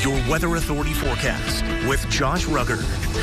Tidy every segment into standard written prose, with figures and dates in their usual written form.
Your Weather Authority forecast with Josh Rugger,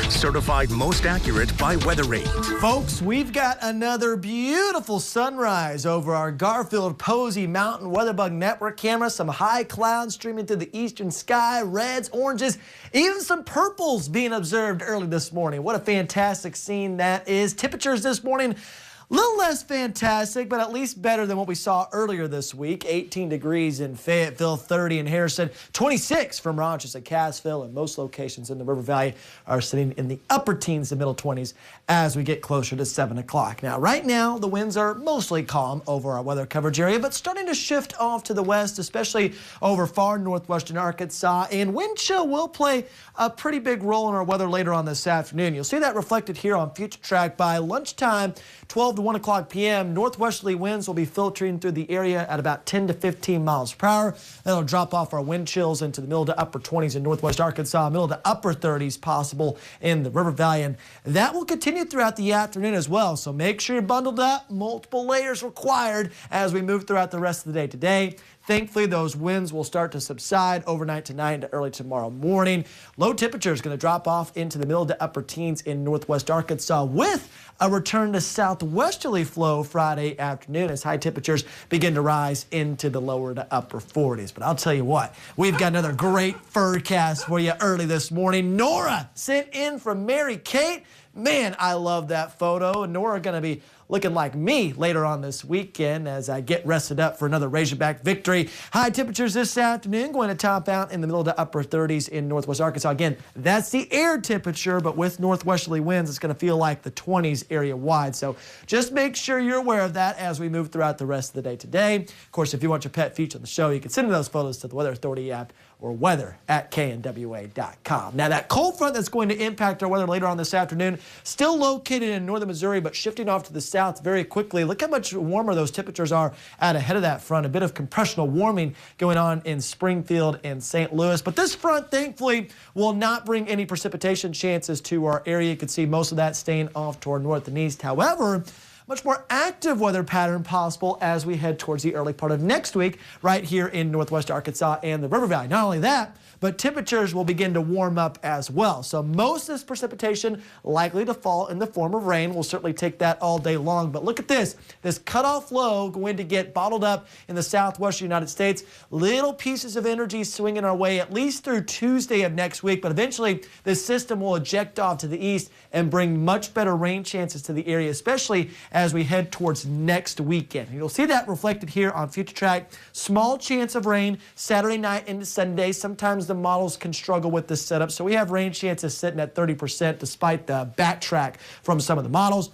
certified most accurate by WeatherRate. Folks, we've got another beautiful sunrise over our Garfield Posey Mountain WeatherBug Network camera. Some high clouds streaming through the eastern sky, reds, oranges, even some purples being observed early this morning. What a fantastic scene that is. Temperatures this morning, a little less fantastic, but at least better than what we saw earlier this week. 18 degrees in Fayetteville, 30 in Harrison, 26 from Rochester and Cassville, and most locations in the River Valley are sitting in the upper teens to middle 20s as we get closer to 7 o'clock. Now, right now, the winds are mostly calm over our weather coverage area, but starting to shift off to the west, especially over far northwestern Arkansas, and wind chill will play a pretty big role in our weather later on this afternoon. You'll see that reflected here on Future Track by lunchtime, 12 to 1 o'clock p.m. Northwesterly winds will be filtering through the area at about 10 to 15 miles per hour. That'll drop off our wind chills into the middle to upper 20s in northwest Arkansas, middle to upper 30s possible in the River Valley. And that will continue throughout the afternoon as well. So make sure you're bundled up. Multiple layers required as we move throughout the rest of the day today. Thankfully, those winds will start to subside overnight tonight into early tomorrow morning. Low temperature is going to drop off into the middle to upper teens in northwest Arkansas with a return to southwesterly flow Friday afternoon as high temperatures begin to rise into the lower to upper 40s. But I'll tell you what, we've got another great forecast for you early this morning. Nora sent in from Mary Kate. Man, I love that photo. And Nora going to be looking like me later on this weekend as I get rested up for another Razorback victory. High temperatures this afternoon going to top out in the middle to upper 30s in northwest Arkansas. Again, that's the air temperature, but with northwesterly winds, it's going to feel like the 20s area wide. So just make sure you're aware of that as we move throughout the rest of the day today. Of course, if you want your pet feature on the show, you can send those photos to the Weather Authority app or weather@knwa.com. Now, that cold front that's going to impact our weather later on this afternoon, still located in northern Missouri, but shifting off to the south very quickly. Look how much warmer those temperatures are out ahead of that front. A bit of compressional warming going on in Springfield and St. Louis. But this front, thankfully, will not bring any precipitation chances to our area. You can see most of that staying off toward north and east. However, much more active weather pattern possible as we head towards the early part of next week right here in northwest Arkansas and the River Valley. Not only that, but temperatures will begin to warm up as well. So most of this precipitation likely to fall in the form of rain. We'll certainly take that all day long. But look at this. This cutoff low going to get bottled up in the southwestern United States. Little pieces of energy swinging our way at least through Tuesday of next week. But eventually this system will eject off to the east and bring much better rain chances to the area, especially as we head towards next weekend. You'll see that reflected here on Future Track. Small chance of rain Saturday night into Sunday. Sometimes the models can struggle with this setup, so we have rain chances sitting at 30% despite the backtrack from some of the models.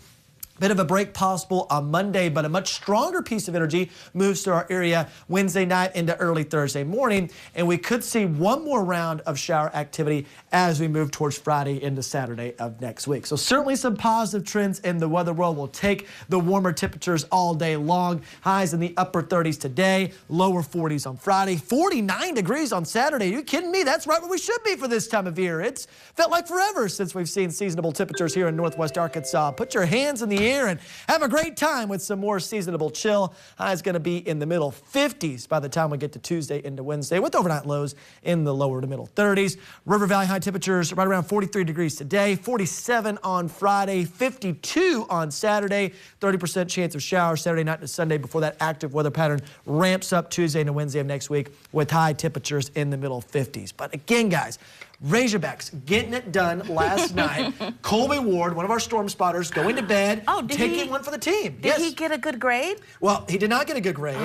Bit of a break possible on Monday, but a much stronger piece of energy moves through our area Wednesday night into early Thursday morning, and we could see one more round of shower activity as we move towards Friday into Saturday of next week. So certainly some positive trends in the weather world. We'll take the warmer temperatures all day long. Highs in the upper 30s today, lower 40s on Friday, 49 degrees on Saturday. Are you kidding me? That's right where we should be for this time of year. It's felt like forever since we've seen seasonable temperatures here in northwest Arkansas. Put your hands in the air and have a great time with some more seasonable chill. High is going to be in the middle 50s by the time we get to Tuesday into Wednesday, with overnight lows in the lower to middle 30s. River Valley high temperatures right around 43 degrees today, 47 on Friday, 52 on Saturday, 30% chance of showers Saturday night to Sunday before that active weather pattern ramps up Tuesday and Wednesday of next week with high temperatures in the middle 50s. But again, guys, Razorbacks getting it done last night. Colby Ward, one of our storm spotters, going to bed, taking one for the team. Did he get a good grade? Well, he did not get a good grade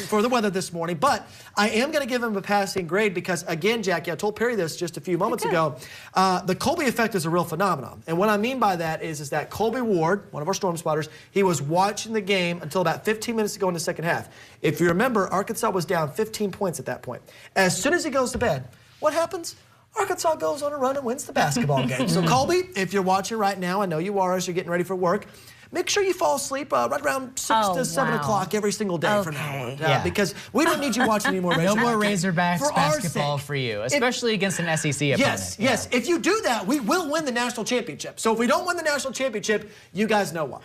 for the weather this morning, but I am going to give him a passing grade because, again, Jackie, I told Perry this just a few moments ago. The Colby effect is a real phenomenon. And what I mean by that is that Colby Ward, one of our storm spotters, he was watching the game until about 15 minutes to go in the second half. If you remember, Arkansas was down 15 points at that point. As soon as he goes to bed, what happens? Arkansas goes on a run and wins the basketball game. So, Colby, if you're watching right now, I know you are as you're getting ready for work, make sure you fall asleep right around 6 to 7 o'clock every single day from now on. Because we don't need you watching any more Razorbacks. No more Razorbacks basketball for you, especially against an SEC opponent. Yes. If you do that, we will win the national championship. So if we don't win the national championship, you guys know why.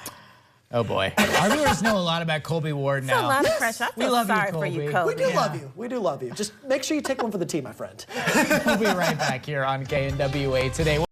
Oh boy. Our viewers know a lot about Colby Ward now. That's a lot of pressure. I feel sorry for you, Colby. We do love you. We do love you. Just make sure you take one for the team, my friend. We'll be right back here on KNWA Today.